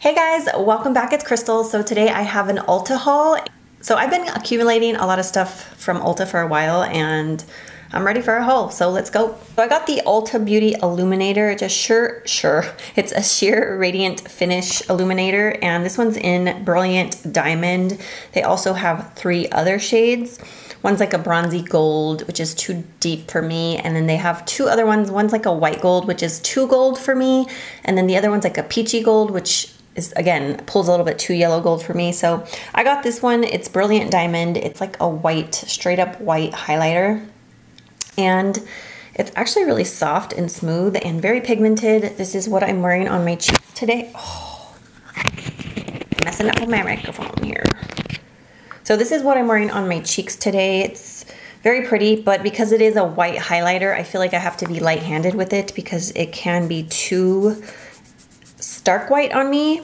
Hey guys, welcome back. It's Krystal. So today I have an Ulta haul. So I've been accumulating a lot of stuff from Ulta for a while and I'm ready for a haul, so let's go. So I got the Ulta Beauty Illuminator. It's a sheer radiant finish illuminator, and this one's in Brilliant Diamond. They also have 3 other shades. One's like a bronzy gold, which is too deep for me, and then they have 2 other ones. One's like a white gold, which is too gold for me, and then the other one's like a peachy gold, which is, again, pulls a little bit too yellow gold for me. So I got this one. It's Brilliant Diamond. It's like a white, straight up white highlighter. And it's actually really soft and smooth and very pigmented. This is what I'm wearing on my cheeks today. Oh, messing up with my microphone here. So this is what I'm wearing on my cheeks today. It's very pretty, but because it is a white highlighter, I feel like I have to be light-handed with it because it can be too stark white on me.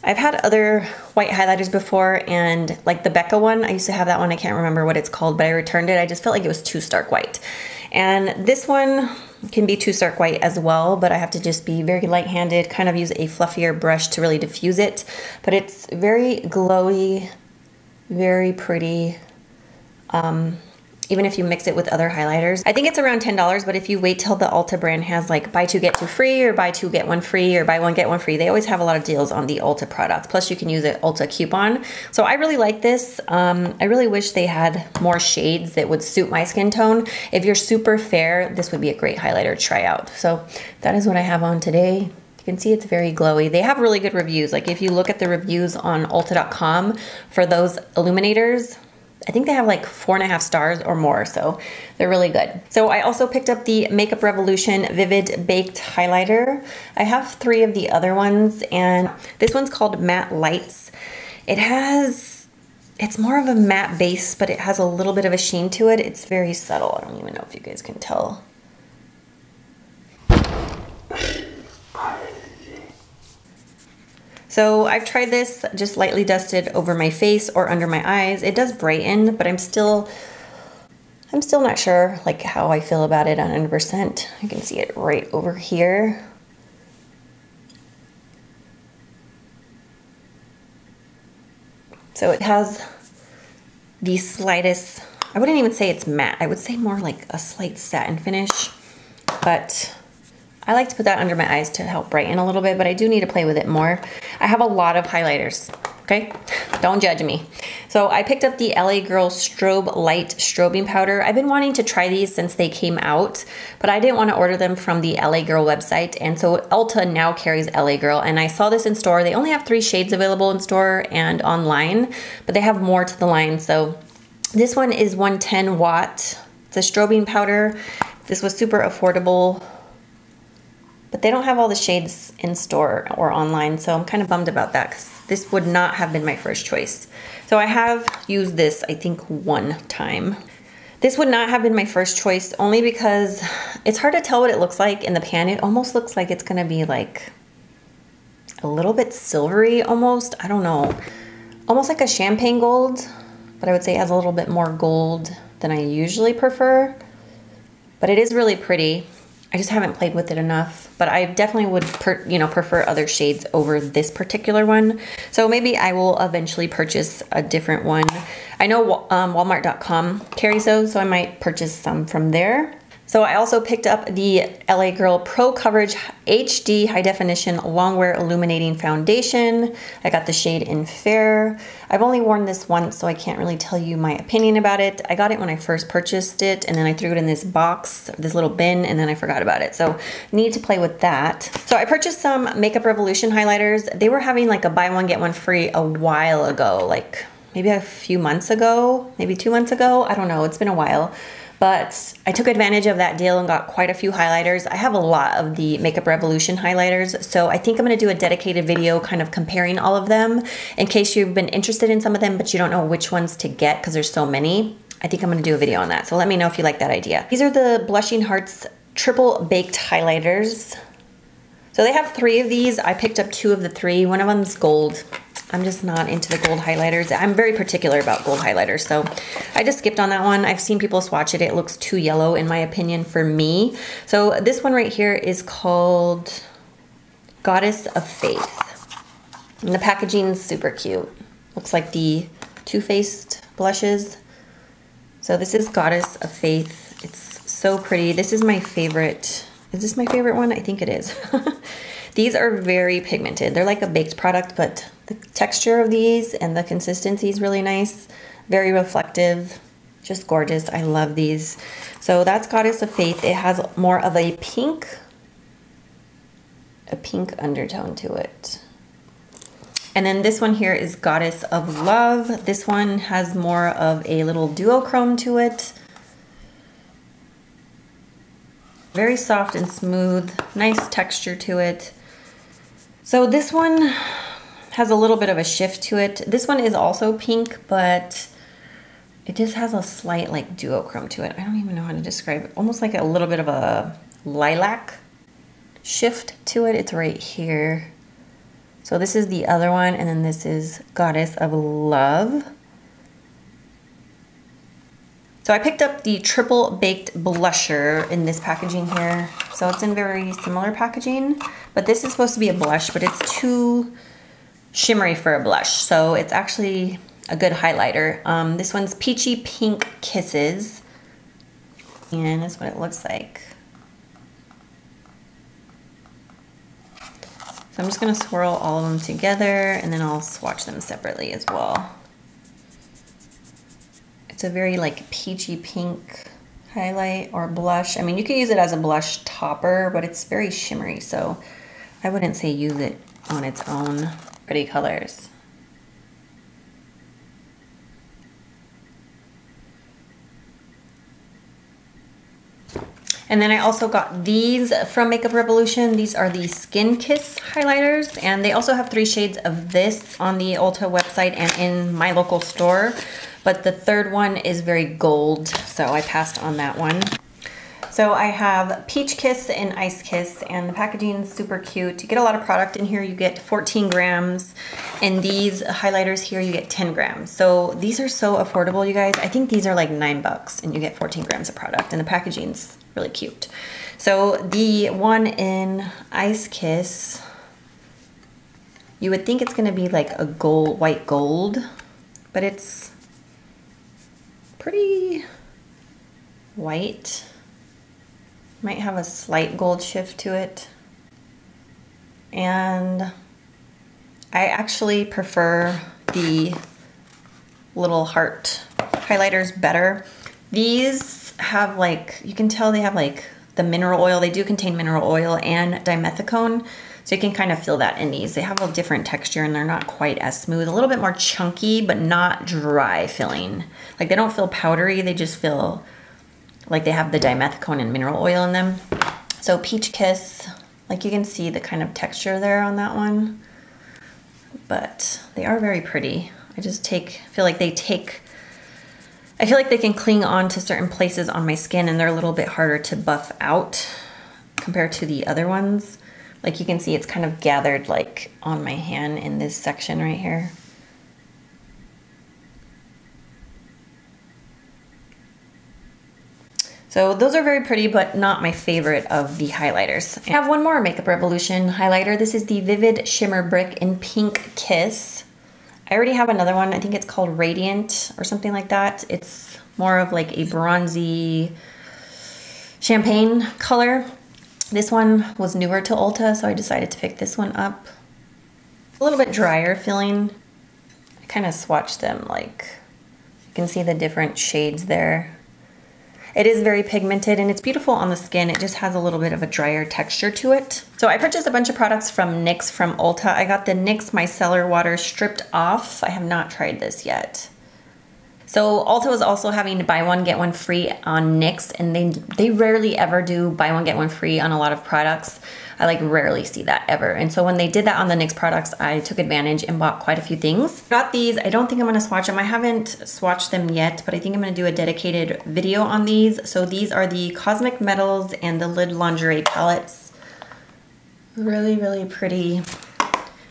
I've had other white highlighters before, and like the Becca one, I used to have that one. I can't remember what it's called, but I returned it. I just felt like it was too stark white. And this one can be too stark white as well, but I have to just be very light-handed, kind of use a fluffier brush to really diffuse it. But it's very glowy, very pretty. Even if you mix it with other highlighters. I think it's around $10, but if you wait till the Ulta brand has like buy 2 get 2 free, or buy 2 get 1 free, or buy 1 get 1 free, they always have a lot of deals on the Ulta products. Plus you can use an Ulta coupon. So I really like this. I really wish they had more shades that would suit my skin tone. If you're super fair, this would be a great highlighter to try out. So that is what I have on today. You can see it's very glowy. They have really good reviews. Like if you look at the reviews on Ulta.com for those illuminators, I think they have like 4.5 stars or more, so they're really good. So I also picked up the Makeup Revolution Vivid Baked Highlighter. I have 3 of the other ones, and this one's called Matte Lights. It's more of a matte base, but it has a little bit of a sheen to it. It's very subtle. I don't even know if you guys can tell. So I've tried this just lightly dusted over my face or under my eyes. It does brighten, but I'm still not sure like how I feel about it 100%. You can see it right over here. So it has the slightest, I wouldn't even say it's matte. I would say more like a slight satin finish, but I like to put that under my eyes to help brighten a little bit, but I do need to play with it more. I have a lot of highlighters, okay? Don't judge me. So I picked up the LA Girl Strobe Light Strobing Powder. I've been wanting to try these since they came out, but I didn't want to order them from the LA Girl website, and so Ulta now carries LA Girl, and I saw this in store. They only have 3 shades available in store and online, but they have more to the line. So this one is 110 watt. It's a strobing powder. This was super affordable, but they don't have all the shades in store or online, so I'm kind of bummed about that because this would not have been my first choice. So I have used this, I think, 1 time. This would not have been my first choice only because it's hard to tell what it looks like in the pan. It almost looks like it's gonna be like a little bit silvery almost. I don't know. Almost like a champagne gold, but I would say it has a little bit more gold than I usually prefer. But it is really pretty. I just haven't played with it enough, but I definitely would prefer other shades over this particular one. So maybe I will eventually purchase a different one. I know Walmart.com carries those, so I might purchase some from there. So I also picked up the LA Girl Pro Coverage HD High Definition Longwear Illuminating Foundation. I got the shade in Fair. I've only worn this once, so I can't really tell you my opinion about it. I got it when I first purchased it, and then I threw it in this box, this little bin, and then I forgot about it. So need to play with that. So I purchased some Makeup Revolution highlighters. They were having like a buy 1 get 1 free a while ago, like maybe a few months ago, maybe 2 months ago. I don't know, it's been a while. But I took advantage of that deal and got quite a few highlighters. I have a lot of the Makeup Revolution highlighters, so I think I'm gonna do a dedicated video kind of comparing all of them in case you've been interested in some of them but you don't know which ones to get because there's so many. I think I'm gonna do a video on that, so let me know if you like that idea. These are the Blushing Hearts Triple Baked Highlighters. So they have 3 of these. I picked up 2 of the 3. One of them's gold. I'm just not into the gold highlighters. I'm very particular about gold highlighters, so I just skipped on that one. I've seen people swatch it. It looks too yellow in my opinion for me. So this one right here is called Goddess of Faith. And the packaging is super cute. Looks like the Too Faced blushes. So this is Goddess of Faith. It's so pretty. This is my favorite. Is this my favorite one? I think it is. These are very pigmented. They're like a baked product, but the texture of these and the consistency is really nice. Very reflective. Just gorgeous. I love these. So that's Goddess of Faith. It has more of a pink undertone to it. And then this one here is Goddess of Love. This one has more of a little duochrome to it. Very soft and smooth, nice texture to it. So this one has a little bit of a shift to it. This one is also pink, but it just has a slight like duochrome to it. I don't even know how to describe it. Almost like a little bit of a lilac shift to it. It's right here. So this is the other one, and then this is Goddess of Love. So I picked up the Triple Baked Blusher in this packaging here. So it's in very similar packaging, but this is supposed to be a blush, but it's too shimmery for a blush. So it's actually a good highlighter. This one's Peachy Pink Kisses, and that's what it looks like. So I'm just gonna swirl all of them together, and then I'll swatch them separately as well. It's a very like peachy pink highlight or blush. I mean, you could use it as a blush topper, but it's very shimmery, so I wouldn't say use it on its own. Pretty colors. And then I also got these from Makeup Revolution. These are the Skin Kiss highlighters, and they also have 3 shades of this on the Ulta website and in my local store. But the third one is very gold, so I passed on that one. So I have Peach Kiss and Ice Kiss, and the packaging is super cute. You get a lot of product in here. You get 14 grams, and these highlighters here, you get 10 grams. So these are so affordable, you guys. I think these are like $9, and you get 14 grams of product, and the packaging's really cute. So the one in Ice Kiss, you would think it's gonna be like a gold, white gold, but it's pretty white. Might have a slight gold shift to it. And I actually prefer the little heart highlighters better. These have like, you can tell they have like the mineral oil. They do contain mineral oil and dimethicone. So you can kind of feel that in these. They have a different texture and they're not quite as smooth. A little bit more chunky, but not dry feeling. Like they don't feel powdery. They just feel like they have the dimethicone and mineral oil in them. So Peach Kiss, like you can see the kind of texture there on that one. But they are very pretty. I just feel like they can cling on to certain places on my skin, and they're a little bit harder to buff out compared to the other ones. Like you can see it's kind of gathered like on my hand in this section right here. So those are very pretty, but not my favorite of the highlighters. I have one more Makeup Revolution highlighter. This is the Vivid Shimmer Brick in Pink Kiss. I already have another one. I think it's called Radiant or something like that. It's more of like a bronzy champagne color. This one was newer to Ulta, so I decided to pick this one up. A little bit drier feeling. I kind of swatched them, like you can see the different shades there. It is very pigmented and it's beautiful on the skin. It just has a little bit of a drier texture to it. So I purchased a bunch of products from NYX from Ulta. I got the NYX Micellar Water Stripped Off. I have not tried this yet. So Ulta was also having buy one, get one free on NYX, and they rarely ever do buy one, get one free on a lot of products. I like rarely see that ever. And so when they did that on the NYX products, I took advantage and bought quite a few things. Got these. I don't think I'm gonna swatch them. I haven't swatched them yet, but I think I'm gonna do a dedicated video on these. So these are the Cosmic Metals and the Lid Lingerie palettes. Really, really pretty.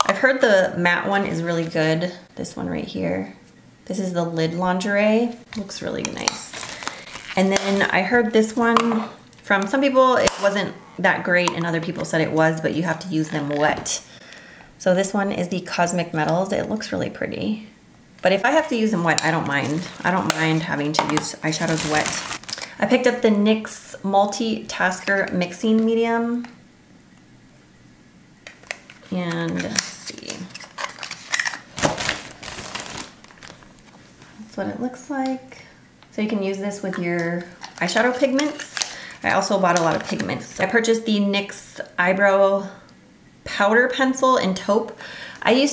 I've heard the matte one is really good. This one right here. This is the Lid Lingerie. Looks really nice. And then I heard this one from some people, it wasn't that great, and other people said it was, but you have to use them wet. So this one is the Cosmic Metals. It looks really pretty. But if I have to use them wet, I don't mind. I don't mind having to use eyeshadows wet. I picked up the NYX Multitasker Mixing Medium. And let's see. That's what it looks like. So you can use this with your eyeshadow pigments. I also bought a lot of pigments. I purchased the NYX Eyebrow Powder Pencil in taupe. I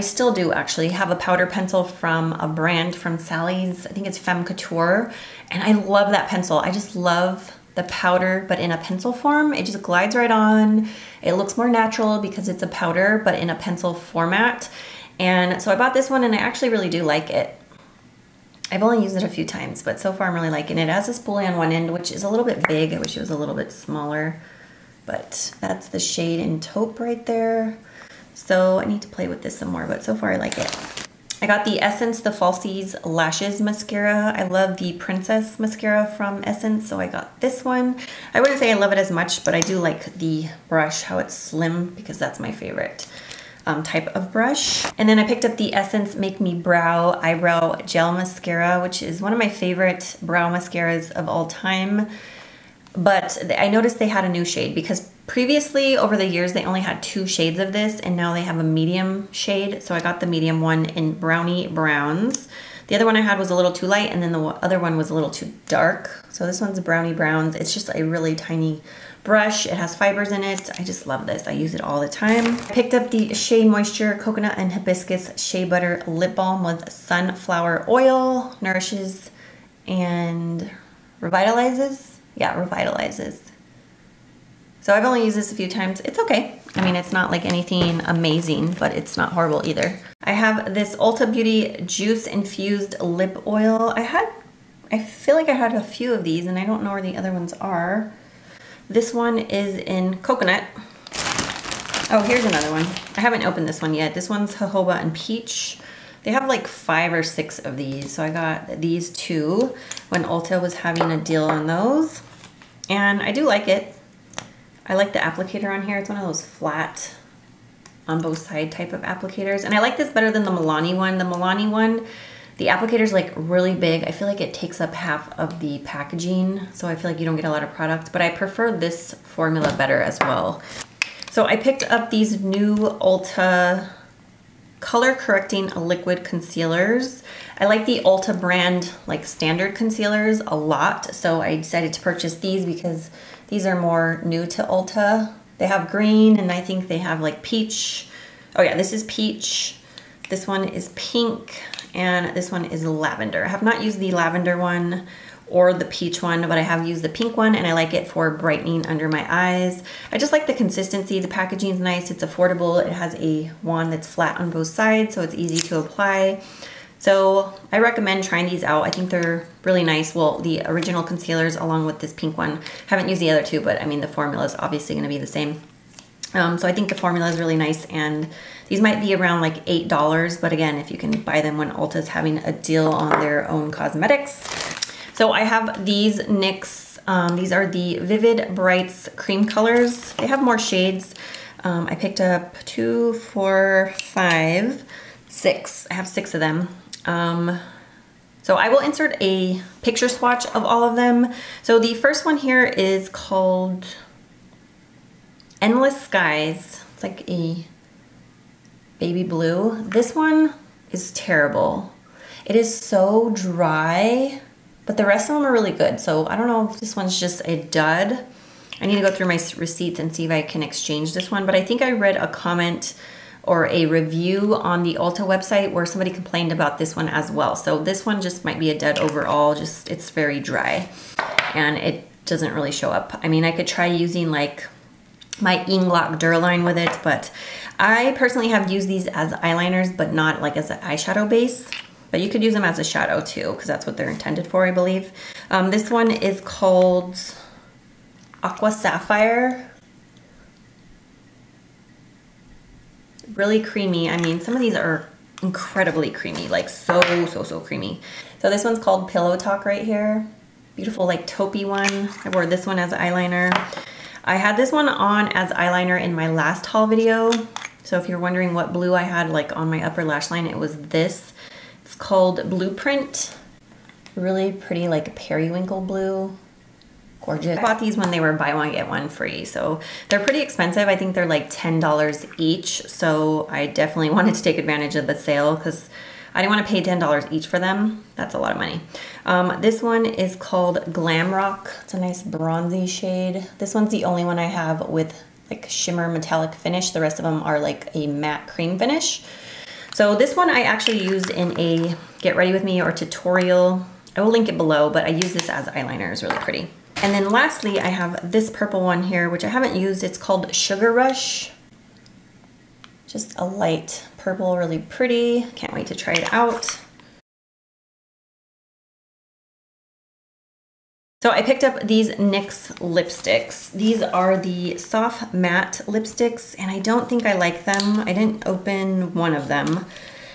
still do actually have a powder pencil from a brand from Sally's. I think it's Femme Couture. And I love that pencil. I just love the powder, but in a pencil form. It just glides right on. It looks more natural because it's a powder, but in a pencil format. And so I bought this one and I actually really do like it. I've only used it a few times, but so far I'm really liking it. It has a spoolie on one end, which is a little bit big. I wish it was a little bit smaller, but that's the shade in taupe right there. So I need to play with this some more, but so far I like it. I got the Essence The Falsies Lashes Mascara. I love the Princess Mascara from Essence, so I got this one. I wouldn't say I love it as much, but I do like the brush, how it's slim, because that's my favorite type of brush. And then I picked up the Essence Make Me Brow Eyebrow Gel Mascara, which is one of my favorite brow mascaras of all time. But I noticed they had a new shade because previously over the years they only had 2 shades of this, and now they have a medium shade. So I got the medium one in Brownie Browns. The other one I had was a little too light, and then the other one was a little too dark. So this one's Brownie Browns. It's just a really tiny brush. It has fibers in it. I just love this. I use it all the time. I picked up the Shea Moisture Coconut and Hibiscus Shea Butter Lip Balm with sunflower oil. Nourishes and revitalizes. Yeah, revitalizes. So I've only used this a few times. It's okay. I mean, it's not like anything amazing, but it's not horrible either. I have this Ulta Beauty Juice Infused Lip Oil. I feel like I had a few of these and I don't know where the other ones are. This one is in coconut. Oh, here's another one. I haven't opened this one yet. This one's jojoba and peach. They have like 5 or 6 of these. So I got these 2 when Ulta was having a deal on those. And I do like it. I like the applicator on here. It's one of those flat on both side type of applicators. And I like this better than the Milani one. The Milani one, the applicator's like really big. I feel like it takes up half of the packaging. So I feel like you don't get a lot of product, but I prefer this formula better as well. So I picked up these new Ulta color correcting liquid concealers. I like the Ulta brand like standard concealers a lot. So I decided to purchase these because these are more new to Ulta. They have green and I think they have like peach. Oh yeah, this is peach. This one is pink and this one is lavender. I have not used the lavender one or the peach one, but I have used the pink one and I like it for brightening under my eyes. I just like the consistency. The packaging is nice. It's affordable. It has a wand that's flat on both sides, so it's easy to apply. So I recommend trying these out. I think they're really nice. Well, the original concealers along with this pink one. Haven't used the other 2, but I mean, the formula is obviously gonna be the same. So I think the formula is really nice, and these might be around like $8, but again, if you can buy them when Ulta's having a deal on their own cosmetics. So I have these NYX, these are the Vivid Brights cream colors. They have more shades. I picked up 2, 4, 5, 6. I have 6 of them. So I will insert a picture swatch of all of them. So the first one here is called Endless Skies. It's like a baby blue. This one is terrible. It is so dry, but the rest of them are really good. So I don't know if this one's just a dud. I need to go through my receipts and see if I can exchange this one, but I think I read a comment or a review on the Ulta website where somebody complained about this one as well. So this one just might be a dud overall, just it's very dry and it doesn't really show up. I mean, I could try using like my Inglot Duraline with it, but I personally have used these as eyeliners, but not like as an eyeshadow base. But you could use them as a shadow too, because that's what they're intended for, I believe. This one is called Aqua Sapphire. Really creamy. I mean, some of these are incredibly creamy, like so creamy. So this one's called Pillow Talk right here. Beautiful like taupey one. I wore this one as eyeliner. I had this one on as eyeliner in my last haul video. So if you're wondering what blue I had like on my upper lash line, it was this. It's called Blueprint. Really pretty, like periwinkle blue. Gorgeous. I bought these when they were buy one get one free, so they're pretty expensive. I think they're like $10 each, so I definitely wanted to take advantage of the sale because I didn't want to pay $10 each for them. That's a lot of money. This one is called Glam Rock. It's a nice bronzy shade. This one's the only one I have with like shimmer metallic finish. The rest of them are like a matte cream finish. So this one I actually used in a get ready with me or tutorial. I will link it below, but I use this as eyeliner. It's really pretty. And then lastly, I have this purple one here, which I haven't used. It's called Sugar Rush. Just a light purple, really pretty. Can't wait to try it out. So I picked up these NYX lipsticks. These are the soft matte lipsticks, and I don't think I like them. I didn't open one of them.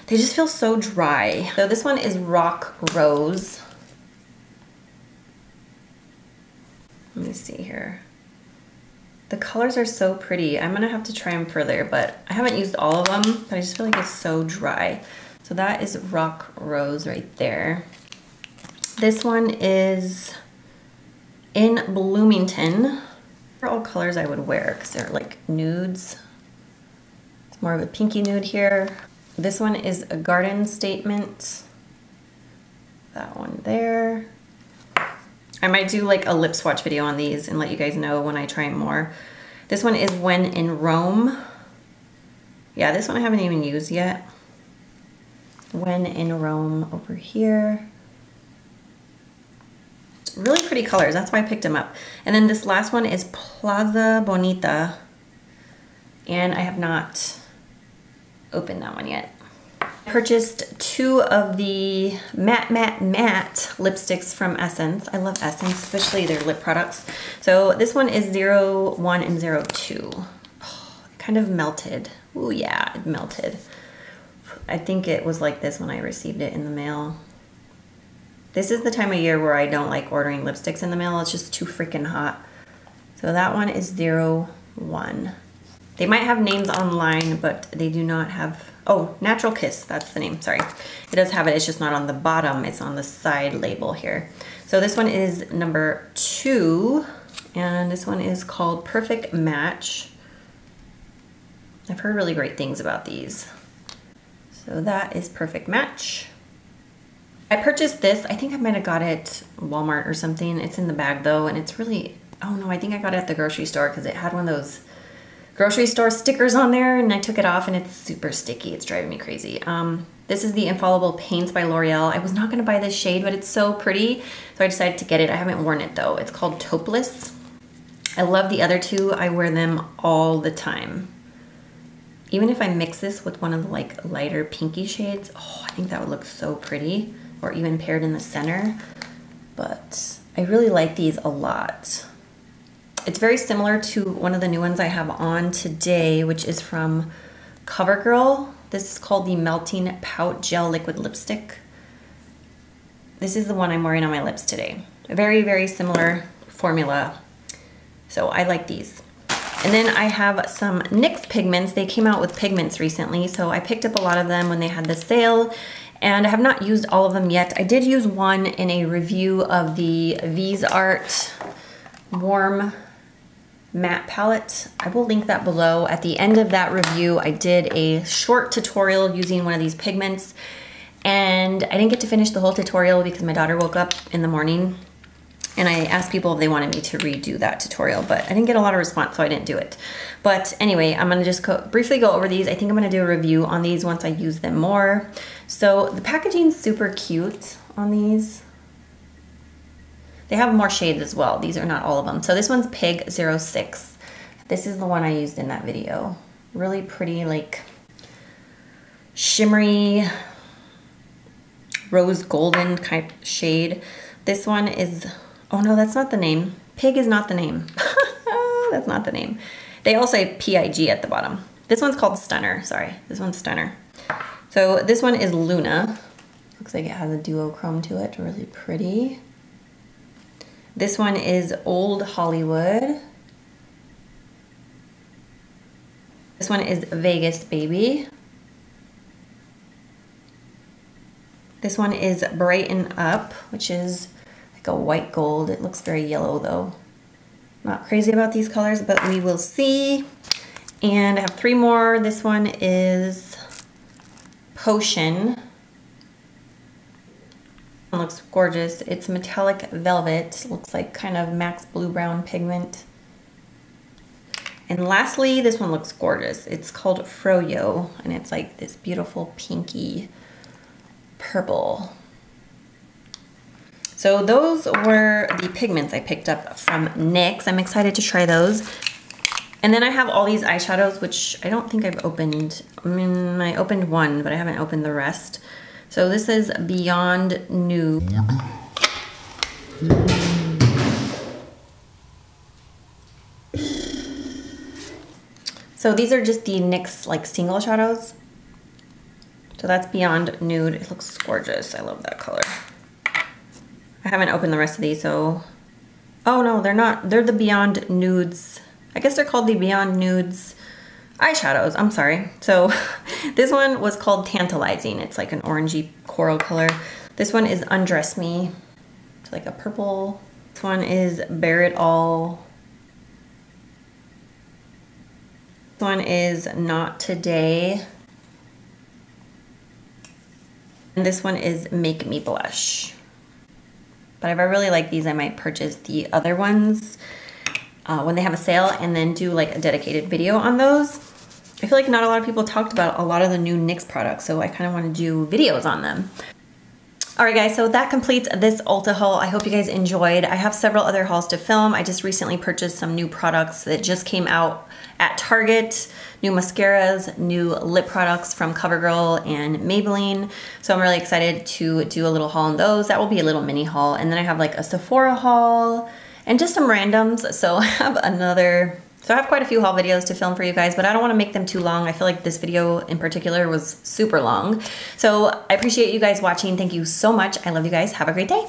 They just feel so dry. So this one is Rock Rose. Let me see here. The colors are so pretty. I'm gonna have to try them further, but I haven't used all of them, but I just feel like it's so dry. So that is Rock Rose right there. This one is in Bloomington. These are all colors I would wear because they're like nudes. It's more of a pinky nude here. This one is a Garden Statement. That one there. I might do like a lip swatch video on these and let you guys know when I try more. This one is When in Rome. Yeah, this one I haven't even used yet. When in Rome over here. Really pretty colors, that's why I picked them up. And then this last one is Plaza Bonita. And I have not opened that one yet. I purchased 2 of the matte lipsticks from Essence. I love Essence, especially their lip products. So this one is 01 and 02. Oh, it kind of melted. Oh yeah, it melted. I think it was like this when I received it in the mail. This is the time of year where I don't like ordering lipsticks in the mail. It's just too freaking hot. So that one is 01. They might have names online, but they do not have, oh, Natural Kiss, that's the name, sorry. It does have it, it's just not on the bottom, it's on the side label here. So this one is number 2, and this one is called Perfect Match. I've heard really great things about these. So that is Perfect Match. I purchased this, I think I might have got it at Walmart or something. It's in the bag though, and it's really, oh no, I think I got it at the grocery store because it had one of those grocery store stickers on there, and I took it off and it's super sticky. It's driving me crazy. This is the Infallible Paints by L'Oreal. I was not gonna buy this shade, but it's so pretty, so I decided to get it. I haven't worn it though. It's called Topeless. I love the other 2. I wear them all the time. Even if I mix this with one of the like lighter pinky shades, oh, I think that would look so pretty, or even paired in the center. But I really like these a lot. It's very similar to one of the new ones I have on today, which is from CoverGirl. This is called the Melting Pout Gel Liquid Lipstick. This is the one I'm wearing on my lips today. A very, very similar formula. So I like these. And then I have some NYX pigments. They came out with pigments recently, so I picked up a lot of them when they had the sale, and I have not used all of them yet. I did use one in a review of the V's Art Warm Matte Palette. I will link that below. At the end of that review, I did a short tutorial using one of these pigments, and I didn't get to finish the whole tutorial because my daughter woke up in the morning, and I asked people if they wanted me to redo that tutorial, but I didn't get a lot of response, so I didn't do it. But anyway, I'm gonna just briefly go over these. I think I'm gonna do a review on these once I use them more. So the packaging's super cute on these. They have more shades as well. These are not all of them. So this one's Pig 06. This is the one I used in that video. Really pretty, like shimmery rose golden type shade. This one is, oh no, that's not the name. Pig is not the name. That's not the name. They all say PIG at the bottom. This one's called Stunner, sorry. This one's Stunner. So this one is Luna. Looks like it has a duochrome to it, really pretty. This one is Old Hollywood. This one is Vegas Baby. This one is Brighten Up, which is like a white gold. It looks very yellow though. Not crazy about these colors, but we will see. And I have 3 more. This one is Potion. It looks gorgeous. It's metallic velvet. Looks like kind of Max Blue Brown pigment. And lastly, this one looks gorgeous. It's called Froyo, and it's like this beautiful pinky purple. So those were the pigments I picked up from NYX. I'm excited to try those. And then I have all these eyeshadows, which I don't think I've opened. I mean, I opened one, but I haven't opened the rest. So this is Beyond Nude. So these are just the NYX like single shadows. So that's Beyond Nude. It looks gorgeous. I love that color. I haven't opened the rest of these, so... Oh no, they're not. They're the Beyond Nudes. I guess they're called the Beyond Nudes eyeshadows. I'm sorry. So this one was called Tantalizing. It's like an orangey coral color. This one is Undress Me. It's like a purple. This one is Bare It All. This one is Not Today. And this one is Make Me Blush. But if I really like these, I might purchase the other ones when they have a sale and then do like a dedicated video on those. I feel like not a lot of people talked about a lot of the new NYX products, so I kind of want to do videos on them. Alright guys, so that completes this Ulta haul. I hope you guys enjoyed. I have several other hauls to film. I just recently purchased some new products that just came out at Target. New mascaras, new lip products from CoverGirl and Maybelline. So I'm really excited to do a little haul on those. That will be a little mini haul. And then I have like a Sephora haul and just some randoms. So I have quite a few haul videos to film for you guys, but I don't want to make them too long. I feel like this video in particular was super long. So I appreciate you guys watching. Thank you so much. I love you guys. Have a great day.